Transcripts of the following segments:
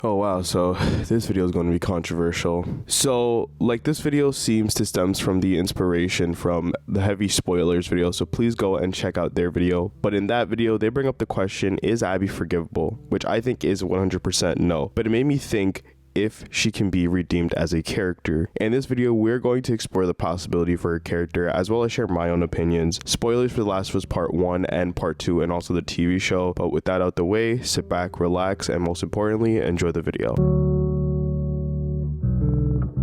Oh wow, so this video is going to be controversial. So, like, this video seems to stems from the inspiration from the heavy spoilers video, so please go and check out their video. But in that video, they bring up the question, is Abby forgivable? Which I think is 100% no. But it made me think if she can be redeemed as a character. In this video, we're going to explore the possibility for her character, as well as share my own opinions. Spoilers for The Last of Us Part 1 and Part 2, and also the TV show. But with that out the way, sit back, relax, and most importantly, enjoy the video.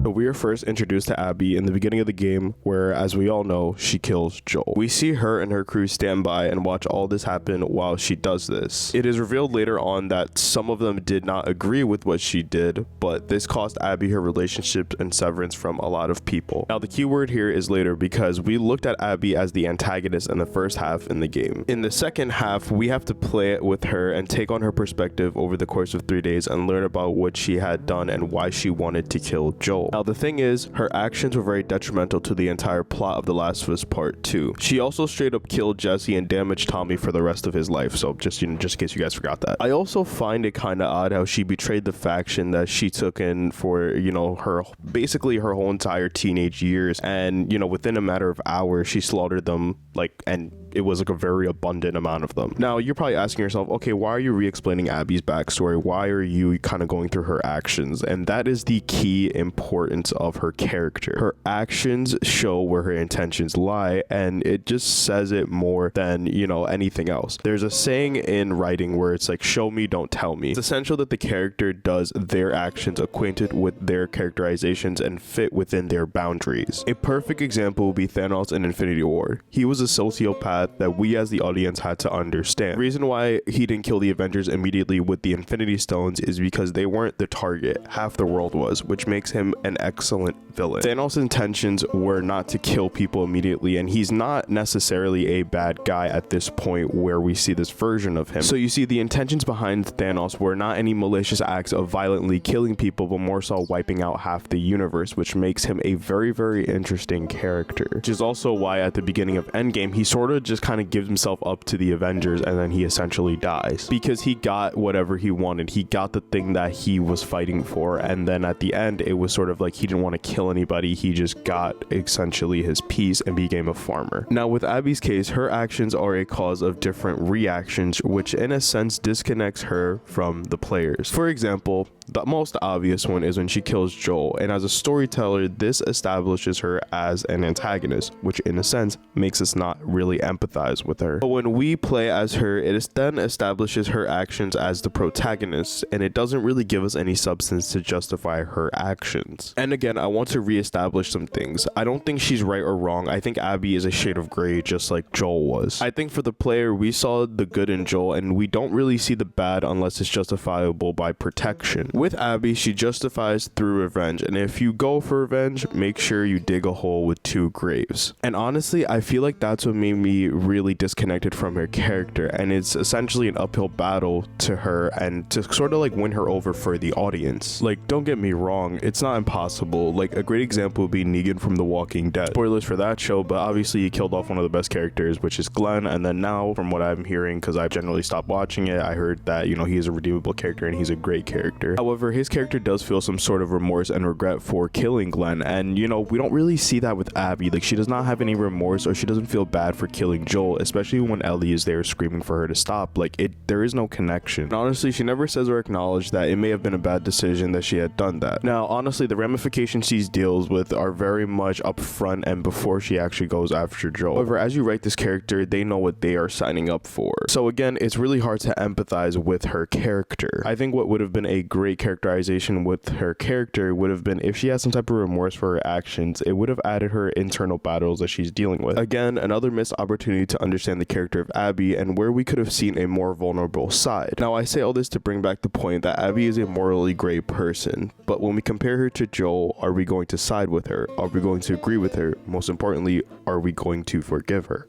So we are first introduced to Abby in the beginning of the game, where, as we all know, she kills Joel. We see her and her crew stand by and watch all this happen while she does this. It is revealed later on that some of them did not agree with what she did, but this cost Abby her relationship and severance from a lot of people. Now, the key word here is later, because we looked at Abby as the antagonist in the first half in the game. In the second half, we have to play it with her and take on her perspective over the course of 3 days and learn about what she had done and why she wanted to kill Joel. Now, the thing is, her actions were very detrimental to the entire plot of The Last of Us Part 2. She also straight up killed Jesse and damaged Tommy for the rest of his life, so just in case you guys forgot that. I also find it kind of odd how she betrayed the faction that she took in for, her basically her whole entire teenage years, and, within a matter of hours, she slaughtered them, and it was a very abundant amount of them. Now, you're probably asking yourself, okay, why are you re-explaining Abby's backstory? Why are you kind of going through her actions? And that is the key importance of her character. Her actions show where her intentions lie, and it just says it more than, anything else. There's a saying in writing where it's like, show me, don't tell me. It's essential that the character does their actions acquainted with their characterizations and fit within their boundaries. A perfect example would be Thanos in Infinity War. He was a sociopath that we as the audience had to understand. The reason why he didn't kill the Avengers immediately with the Infinity Stones is because they weren't the target, half the world was, which makes him an excellent villain. Thanos' intentions were not to kill people immediately, and he's not necessarily a bad guy at this point where we see this version of him. So you see, the intentions behind Thanos were not any malicious acts of violently killing people, but more so wiping out half the universe, which makes him a very, very interesting character. Which is also why at the beginning of Endgame, he sort of just kind of gives himself up to the Avengers, and then he essentially dies because he got whatever he wanted. He got the thing that he was fighting for, and then at the end it was sort of like he didn't want to kill anybody. He just got essentially his peace and became a farmer. Now, with Abby's case, her actions are a cause of different reactions, which in a sense disconnects her from the players. For example, the most obvious one is when she kills Joel, and as a storyteller, this establishes her as an antagonist, which in a sense makes us not really empathize with her. But when we play as her, it then establishes her actions as the protagonist, and it doesn't really give us any substance to justify her actions. And again, I want to re-establish some things. I don't think she's right or wrong. I think Abby is a shade of gray, just like Joel was. I think for the player, we saw the good in Joel, and we don't really see the bad unless it's justifiable by protection. With Abby, she justifies through revenge, and if you go for revenge, make sure you dig a hole with 2 graves. And honestly, I feel like that's what made me really disconnected from her character, and it's essentially an uphill battle to her and to sort of like win her over for the audience. Like, don't get me wrong, it's not impossible. Like, a great example would be Negan from The Walking Dead. Spoilers for that show, but obviously he killed off one of the best characters, which is Glenn, and then now, from what I'm hearing, because I've generally stopped watching it, I heard that, he is a redeemable character and he's a great character. However, his character does feel some sort of remorse and regret for killing Glenn, and we don't really see that with Abby. Like, she does not have any remorse, or she doesn't feel bad for killing Joel, especially when Ellie is there screaming for her to stop. Like, there is no connection. And honestly, she never says or acknowledges that it may have been a bad decision that she had done that. Now, honestly, the ramifications she deals with are very much up front and before she actually goes after Joel. However, as you write this character, they know what they are signing up for. So again, it's really hard to empathize with her character. I think what would have been a great characterization with her character would have been if she had some type of remorse for her actions. It would have added her internal battles that she's dealing with. Again, another missed opportunity to understand the character of Abby and where we could have seen a more vulnerable side. Now, I say all this to bring back the point that Abby is a morally gray person, but when we compare her to Joel, are we going to side with her? Are we going to agree with her? Most importantly, are we going to forgive her?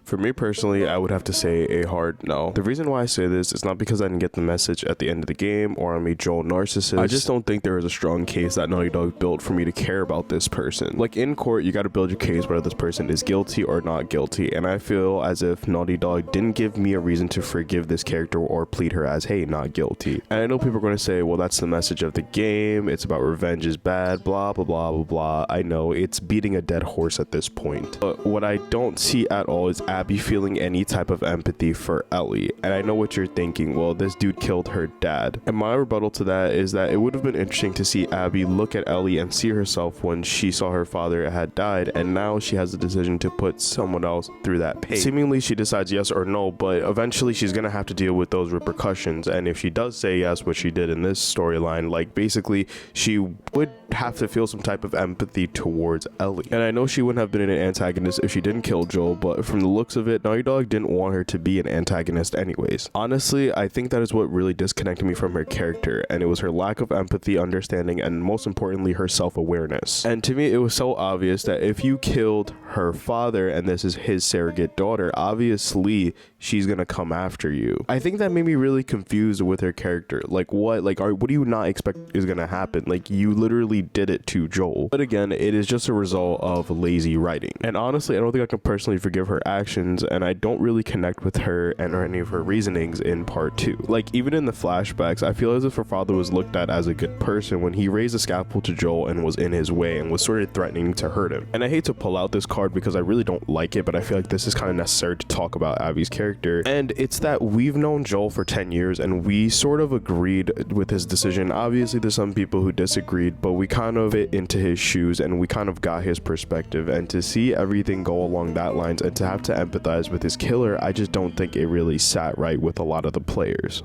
For me personally, I would have to say a hard no. The reason why I say this is not because I didn't get the message at the end of the game or I'm a Joel narcissist. I just don't think there is a strong case that Naughty Dog built for me to care about this person. Like in court, you got to build your case whether this person is guilty or not guilty, and I feel as if Naughty Dog didn't give me a reason to forgive this character or plead her as, hey, not guilty. And I know people are going to say, well, that's the message of the game. It's about revenge is bad, blah, blah, blah, blah, blah. I know it's beating a dead horse at this point. But what I don't see at all is Abby feeling any type of empathy for Ellie. And I know what you're thinking, well, this dude killed her dad. And my rebuttal to that is that it would have been interesting to see Abby look at Ellie and see herself when she saw her father had died, and now she has the decision to put someone else through that pain. Seemingly she decides yes or no, but eventually she's gonna have to deal with those repercussions. And if she does say yes, what she did in this storyline, like basically she would have to feel some type of empathy towards Ellie. And I know she wouldn't have been an antagonist if she didn't kill Joel, but from the looks of it, Naughty Dog didn't want her to be an antagonist anyways. Honestly, I think that is what really disconnected me from her character, and it was her lack of empathy, understanding, and most importantly, her self-awareness. And to me, it was so obvious that if you killed her father and this is his surrogate daughter, obviously she's gonna come after you. I think that made me really confused with her character. Like what do you not expect is gonna happen? Like you literally did it to Joel. But again, it is just a result of lazy writing. And honestly, I don't think I can personally forgive her actions, and I don't really connect with her and or any of her reasonings in part 2. Like even in the flashbacks, I feel as if her father was looked at as a good person when he raised a scalpel to Joel and was in his way and was sort of threatening to hurt him. And I hate to pull out this card because I really don't like it, but I feel like this is kind of necessary to talk about Abby's character. And it's that we've known Joel for 10 years and we sort of agreed with his decision. Obviously there's some people who disagreed, but we kind of fit into his shoes and we kind of got his perspective. And to see everything go along that lines and to have to empathize with his killer, I just don't think it really sat right with a lot of the players.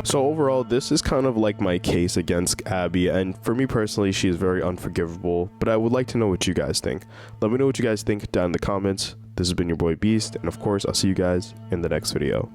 So overall, this is kind of like my case against Abby, and for me personally, she is very unforgivable, but I would like to know what you guys think. Let me know what you guys think down in the comments. This has been your boy Beast, and of course, I'll see you guys in the next video.